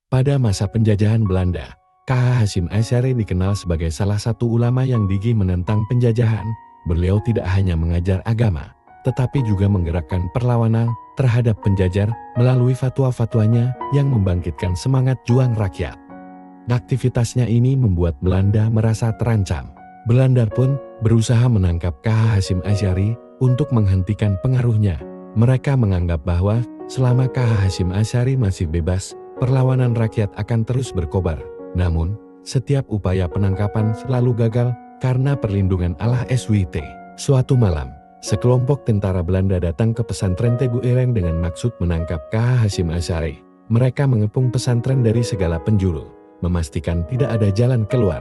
Pada masa penjajahan Belanda, K.H. Hasyim Asy'ari dikenal sebagai salah satu ulama yang gigih menentang penjajahan. Beliau tidak hanya mengajar agama, tetapi juga menggerakkan perlawanan terhadap penjajah melalui fatwa-fatwanya yang membangkitkan semangat juang rakyat. Aktivitasnya ini membuat Belanda merasa terancam. Belanda pun berusaha menangkap K.H. Hasyim Asy'ari untuk menghentikan pengaruhnya. Mereka menganggap bahwa selama K.H. Hasyim Asy'ari masih bebas, perlawanan rakyat akan terus berkobar. Namun, setiap upaya penangkapan selalu gagal karena perlindungan Allah SWT. Suatu malam, sekelompok tentara Belanda datang ke pesantren Tebu Ireng dengan maksud menangkap K.H. Hasyim Asy'ari. Mereka mengepung pesantren dari segala penjuru, memastikan tidak ada jalan keluar.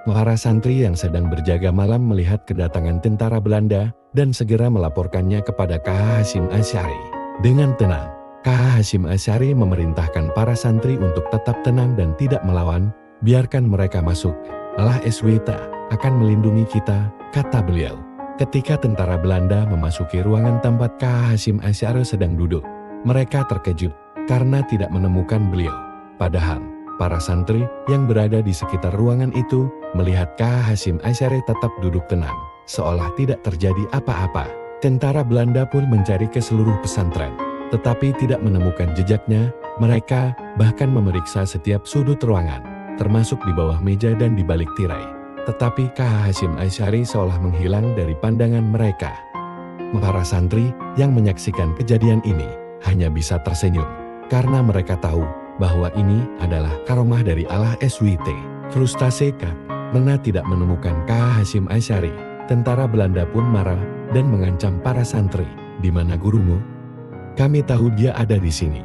Para santri yang sedang berjaga malam melihat kedatangan tentara Belanda dan segera melaporkannya kepada K.H. Hasyim Asy'ari. Dengan tenang, K.H. Hasyim Asy'ari memerintahkan para santri untuk tetap tenang dan tidak melawan. Biarkan mereka masuk, Allah SWT akan melindungi kita, kata beliau. Ketika tentara Belanda memasuki ruangan tempat K.H. Hasyim Asy'ari sedang duduk, mereka terkejut karena tidak menemukan beliau. Padahal, para santri yang berada di sekitar ruangan itu melihat K.H. Hasyim Asy'ari tetap duduk tenang, seolah tidak terjadi apa-apa. Tentara Belanda pun mencari ke seluruh pesantren, tetapi tidak menemukan jejaknya. Mereka bahkan memeriksa setiap sudut ruangan, termasuk di bawah meja dan di balik tirai. Tetapi K.H. Hasyim Asy'ari seolah menghilang dari pandangan mereka. Para santri yang menyaksikan kejadian ini hanya bisa tersenyum, karena mereka tahu bahwa ini adalah karomah dari Allah SWT. Frustasi karena tidak menemukan K.H. Hasyim Asy'ari, tentara Belanda pun marah dan mengancam para santri. "Di mana gurumu? Kami tahu dia ada di sini,"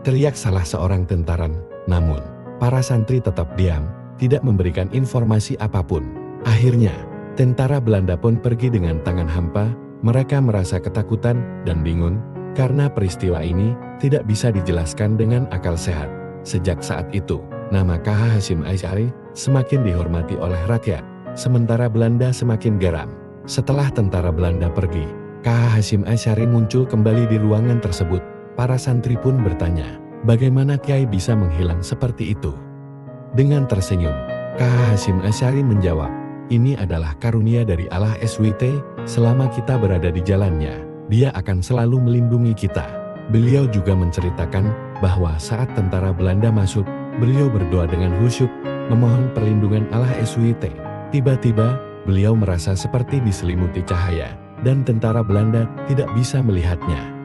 teriak salah seorang tentara. Namun, para santri tetap diam, tidak memberikan informasi apapun. Akhirnya, tentara Belanda pun pergi dengan tangan hampa. Mereka merasa ketakutan dan bingung, karena peristiwa ini tidak bisa dijelaskan dengan akal sehat. Sejak saat itu, nama K.H. Hasyim Asy'ari semakin dihormati oleh rakyat, sementara Belanda semakin geram. Setelah tentara Belanda pergi, K.H. Hasyim Asy'ari muncul kembali di ruangan tersebut. Para santri pun bertanya, bagaimana Kiai bisa menghilang seperti itu? Dengan tersenyum, K.H. Hasyim Asy'ari menjawab, "Ini adalah karunia dari Allah SWT. Selama kita berada di jalannya, Dia akan selalu melindungi kita." Beliau juga menceritakan bahwa saat tentara Belanda masuk, beliau berdoa dengan khusyuk, memohon perlindungan Allah SWT. Tiba-tiba, beliau merasa seperti diselimuti cahaya, dan tentara Belanda tidak bisa melihatnya.